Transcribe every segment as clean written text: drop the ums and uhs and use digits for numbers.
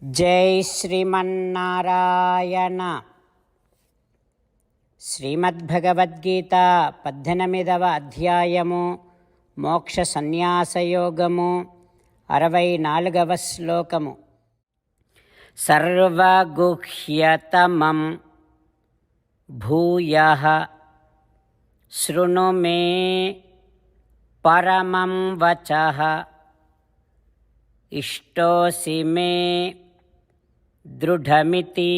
జై శ్రీమన్నారాయణ. శ్రీమద్భగవద్గీత 18వ అధ్యాయము మోక్ష సన్యాసయోగము 64వ శ్లోకము. సర్వగుహ్యతమం భూయః శృణు మే పరమం వచః ఇష్టోసి మే దృఢమితి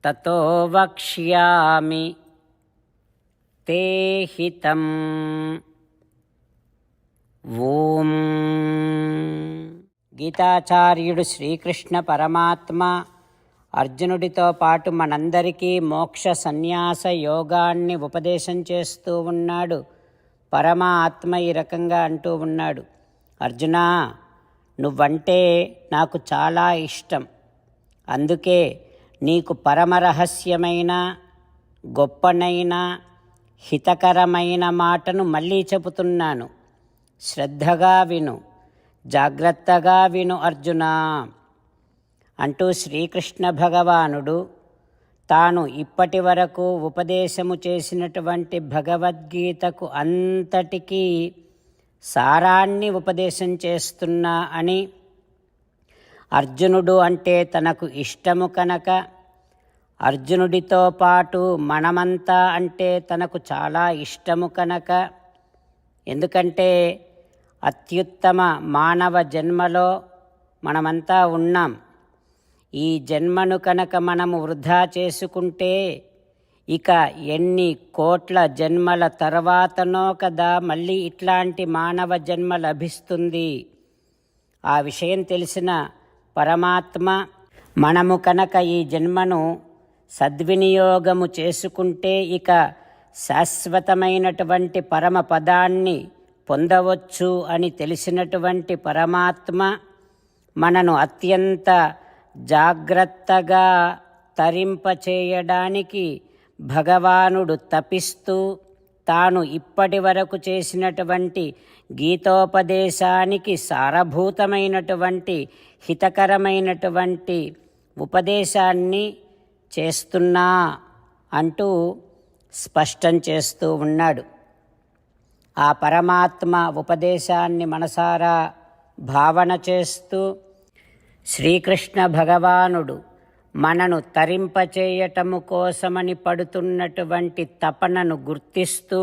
తతో వక్ష్యామి తే హితం. ఓం. గీతాచార్యుడు శ్రీకృష్ణ పరమాత్మ అర్జునుడితో పాటు మనందరికీ మోక్ష సన్యాస యోగాన్ని ఉపదేశం చేస్తూ ఉన్నాడు. పరమాత్మ ఈ రకంగా అంటూ ఉన్నాడు, అర్జునా, నువ్వంటే నాకు చాలా ఇష్టం. అందుకే నీకు పరమరహస్యమైన గొప్పనైన హితకరమైన మాటను మళ్ళీ చెబుతున్నాను. శ్రద్ధగా విను, జాగ్రత్తగా విను అర్జునా అంటూ శ్రీకృష్ణ భగవానుడు తాను ఇప్పటి వరకు ఉపదేశము చేసినటువంటి భగవద్గీతకు అంతటికీ సారాన్ని ఉపదేశం చేస్తున్నా అని, అర్జునుడు అంటే తనకు ఇష్టము కనుక అర్జునుడితో పాటు మనమంతా అంటే తనకు చాలా ఇష్టము కనుక, ఎందుకంటే అత్యుత్తమ మానవ జన్మలో మనమంతా ఉన్నాం. ఈ జన్మను కనుక మనము వృధా చేసుకుంటే ఇక ఎన్ని కోట్ల జన్మల తర్వాతనో కదా మళ్ళీ ఇట్లాంటి మానవ జన్మ లభిస్తుంది. ఆ విషయం తెలిసిన పరమాత్మ మనము కనుక ఈ జన్మను సద్వినియోగము చేసుకుంటే ఇక శాశ్వతమైనటువంటి పరమ పదాన్ని పొందవచ్చు అని తెలిసినటువంటి పరమాత్మ మనను అత్యంత జాగ్రత్తగా తరింపచేయడానికి భగవానుడు తపిస్తూ తాను ఇప్పటి వరకు చేసినటువంటి గీతోపదేశానికి సారభూతమైనటువంటి హితకరమైనటువంటి ఉపదేశాన్ని చేస్తున్నా అంటూ స్పష్టం చేస్తూ ఉన్నాడు. ఆ పరమాత్మ ఉపదేశాన్ని మనసారా భావన చేస్తూ శ్రీకృష్ణ భగవానుడు మనను తరింపచేయటము కోసమని పడుతున్నటువంటి తపనను గుర్తిస్తూ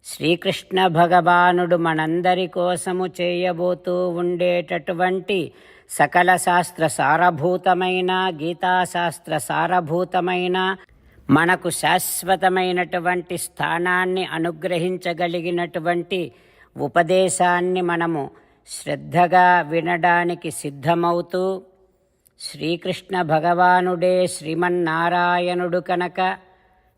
శ్రీకృష్ణ భగవానుడు మనందరి కోసము చేయబోతూ ఉండేటటువంటి సకల శాస్త్ర సారభూతమైన గీతాశాస్త్ర సారభూతమైన మనకు శాశ్వతమైనటువంటి స్థానాన్ని అనుగ్రహించగలిగినటువంటి ఉపదేశాన్ని మనము శ్రద్ధగా వినడానికి సిద్ధమవుతూ, శ్రీకృష్ణ భగవానుడే శ్రీమన్నారాయణుడు కనుక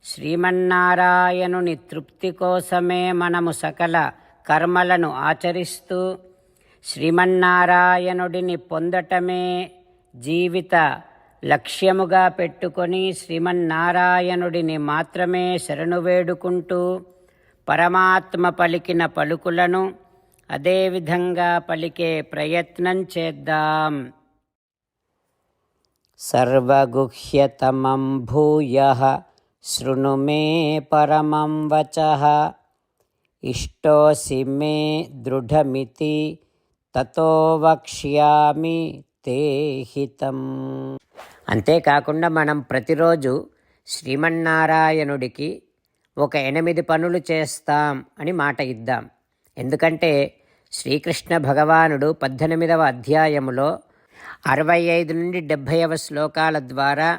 శ్రీమన్నారాయణుని తృప్తి కోసమే మనము సకల కర్మలను ఆచరిస్తూ శ్రీమన్నారాయణుడిని పొందటమే జీవిత లక్ష్యముగా పెట్టుకొని శ్రీమన్నారాయణుడిని మాత్రమే శరణు వేడుకుంటూ పరమాత్మ పలికిన పలుకులను అదేవిధంగా పలికే ప్రయత్నం చేద్దాం. సర్వగుహ్యతమం భూయః శృణు మే పరమం వచః ఇష్టోసి మే దృఢమితి తతో వక్ష్యామి తే హితం. అంతేకాకుండా మనం ప్రతిరోజు శ్రీమన్నారాయణుడికి ఒక 8 పనులు చేస్తాం అని మాట ఇద్దాం. ఎందుకంటే శ్రీకృష్ణ భగవానుడు 18వ అధ్యాయములో 65 నుండి 70వ శ్లోకాల ద్వారా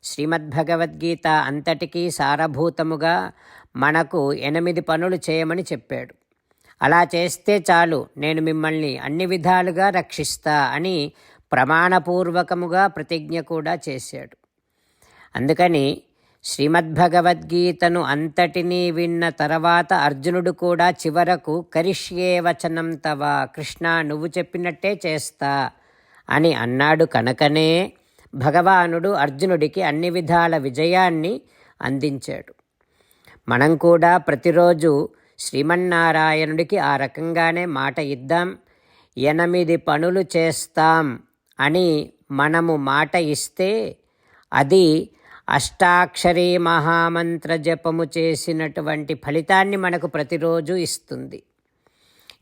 శ్రీమద్భగవద్గీత అంతటికీ సారభూతముగా మనకు 8 పనులు చేయమని చెప్పాడు. అలా చేస్తే చాలు, నేను మిమ్మల్ని అన్ని విధాలుగా రక్షిస్తా అని ప్రమాణపూర్వకముగా ప్రతిజ్ఞ కూడా చేశాడు. అందుకని శ్రీమద్భగవద్గీతను అంతటినీ విన్న తర్వాత అర్జునుడు కూడా చివరకు కరిష్యే వచనం తవ, కృష్ణ నువ్వు చెప్పినట్టే చేస్తా అని అన్నాడు కనుకనే భగవానుడు అర్జునుడికి అన్ని విధాల విజయాన్ని అందించాడు. మనం కూడా ప్రతిరోజు శ్రీమన్నారాయణుడికి ఆ రకంగానే మాట ఇద్దాం. 8 పనులు చేస్తాం అని మనము మాట ఇస్తే అది అష్టాక్షరీ మహామంత్ర జపము చేసినటువంటి ఫలితాన్ని మనకు ప్రతిరోజు ఇస్తుంది.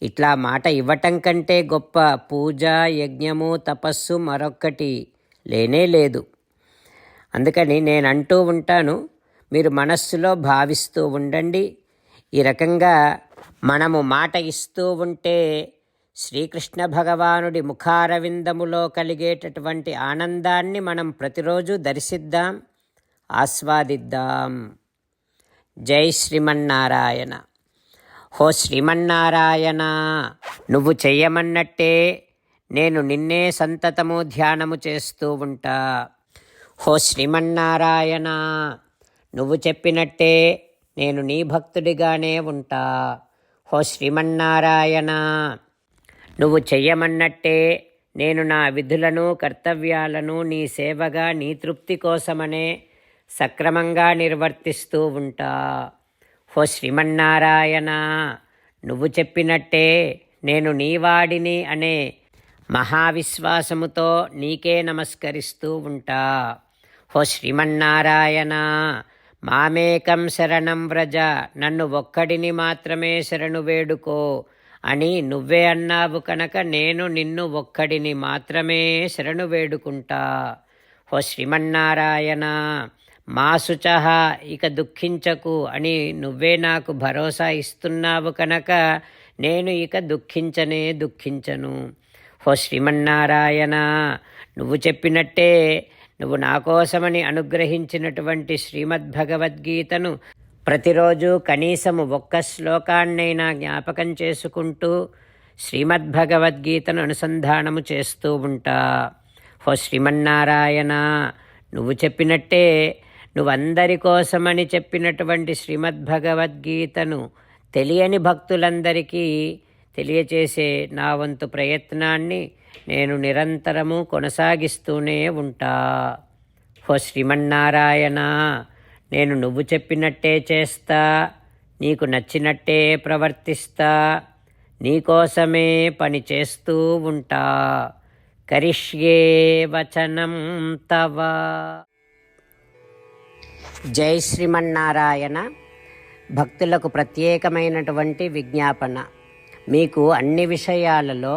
ఇట్లా మాట ఇవ్వటం కంటే గొప్ప పూజ, యజ్ఞము, తపస్సు మరొక్కటి లేనే లేదు. అందుకని నేను అంటూ ఉంటాను, మీరు మనస్సులో భావిస్తూ ఉండండి. ఈ రకంగా మనము మాట ఇస్తూ ఉంటే శ్రీకృష్ణ భగవానుడి ముఖారవిందములో కలిగేటటువంటి ఆనందాన్ని మనం ప్రతిరోజు దర్శిద్దాం, ఆస్వాదిద్దాం. జై శ్రీమన్నారాయణ. హో శ్రీమన్నారాయణ, నువ్వు చెయ్యమన్నట్టే నేను నిన్నే సంతతము ధ్యానము చేస్తూ ఉంటా. హో శ్రీమన్నారాయణ, నువ్వు చెప్పినట్టే నేను నీ భక్తుడిగానే ఉంటా. హో శ్రీమన్నారాయణ, నువ్వు చెయ్యమన్నట్టే నేను నా విధులను, కర్తవ్యాలను నీ సేవగా, నీ తృప్తి కోసమనే సక్రమంగా నిర్వర్తిస్తూ ఉంటా. హో శ్రీమన్నారాయణ, నువ్వు చెప్పినట్టే నేను నీవాడిని అనే మహావిశ్వాసముతో నీకే నమస్కరిస్తూ ఉంటా. హో శ్రీమన్నారాయణ, మామేకం శరణం వ్రజ, నన్ను ఒక్కడిని మాత్రమే శరణు వేడుకో అని నువ్వే అన్నావు కనుక నేను నిన్ను ఒక్కడిని మాత్రమే శరణు వేడుకుంటా. హో శ్రీమన్నారాయణ, మా శుచః, ఇక దుఃఖించకు అని నువ్వే నాకు భరోసా ఇస్తున్నావు కనుక నేను ఇక దుఃఖించను. హో శ్రీమన్నారాయణ, నువ్వు చెప్పినట్టే నువ్వు నా కోసమని అనుగ్రహించినటువంటి శ్రీమద్భగవద్గీతను ప్రతిరోజు కనీసము ఒక్క శ్లోకాన్నైనా జ్ఞాపకం చేసుకుంటూ శ్రీమద్భగవద్గీతను అనుసంధానము చేస్తూ ఉంటా. హో శ్రీమన్నారాయణ, నువ్వు చెప్పినట్టే నువ్వందరి కోసమని చెప్పినటువంటి శ్రీమద్భగవద్గీతను తెలియని భక్తులందరికీ తెలియచేసే నా వంతు ప్రయత్నాన్ని నేను నిరంతరము కొనసాగిస్తూనే ఉంటా. హో శ్రీమన్నారాయణ, నేను నువ్వు చెప్పినట్టే చేస్తా, నీకు నచ్చినట్టే ప్రవర్తిస్తా, నీకోసమే పని చేస్తూ ఉంటా. కరిష్యే వచనం తవ. జై శ్రీమన్నారాయణ. భక్తులకు ప్రత్యేకమైనటువంటి విజ్ఞాపన. మీకు అన్ని విషయాలలో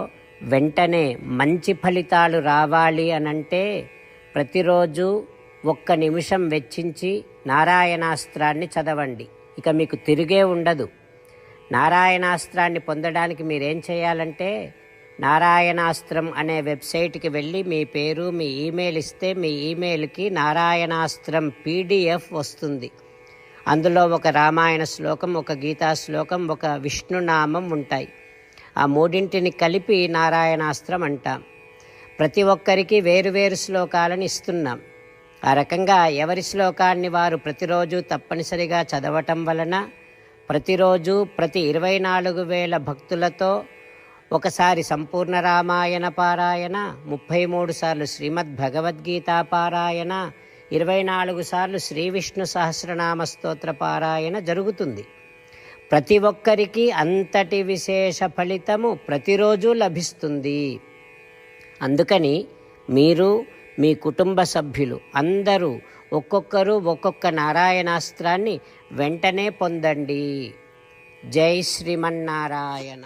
వెంటనే మంచి ఫలితాలు రావాలి అనంటే ప్రతిరోజు 1 నిమిషం వెచ్చించి నారాయణాస్త్రాన్ని చదవండి. ఇక మీకు తిరిగే ఉండదు. నారాయణాస్త్రాన్ని పొందడానికి మీరేం చేయాలంటే నారాయణాస్త్రం అనే వెబ్సైట్కి వెళ్ళి మీ పేరు, మీ ఈమెయిల్ ఇస్తే మీ ఈమెయిల్కి నారాయణాస్త్రం PDF వస్తుంది. అందులో ఒక రామాయణ శ్లోకం, ఒక గీతా శ్లోకం, ఒక విష్ణునామం ఉంటాయి. ఆ మూడింటిని కలిపి నారాయణాస్త్రం అంటాం. ప్రతి ఒక్కరికి వేరువేరు శ్లోకాలను ఇస్తున్నాం. ఆ రకంగా ఎవరి శ్లోకాన్ని వారు ప్రతిరోజు తప్పనిసరిగా చదవటం వలన ప్రతిరోజు ప్రతి 24,000 భక్తులతో ఒకసారి సంపూర్ణ రామాయణ పారాయణ, 33 సార్లు శ్రీమద్భగవద్గీత పారాయణ, 24 సార్లు శ్రీ విష్ణు సహస్రనామ స్తోత్ర పారాయణ జరుగుతుంది. ప్రతి ఒక్కరికి అంతటి విశేష ఫలితము ప్రతిరోజు లభిస్తుంది. అందుకని మీరు, మీ కుటుంబ సభ్యులు అందరూ ఒక్కొక్కరు ఒక్కొక్క నారాయణాస్త్రాన్ని వెంటనే పొందండి. జై శ్రీమన్నారాయణ.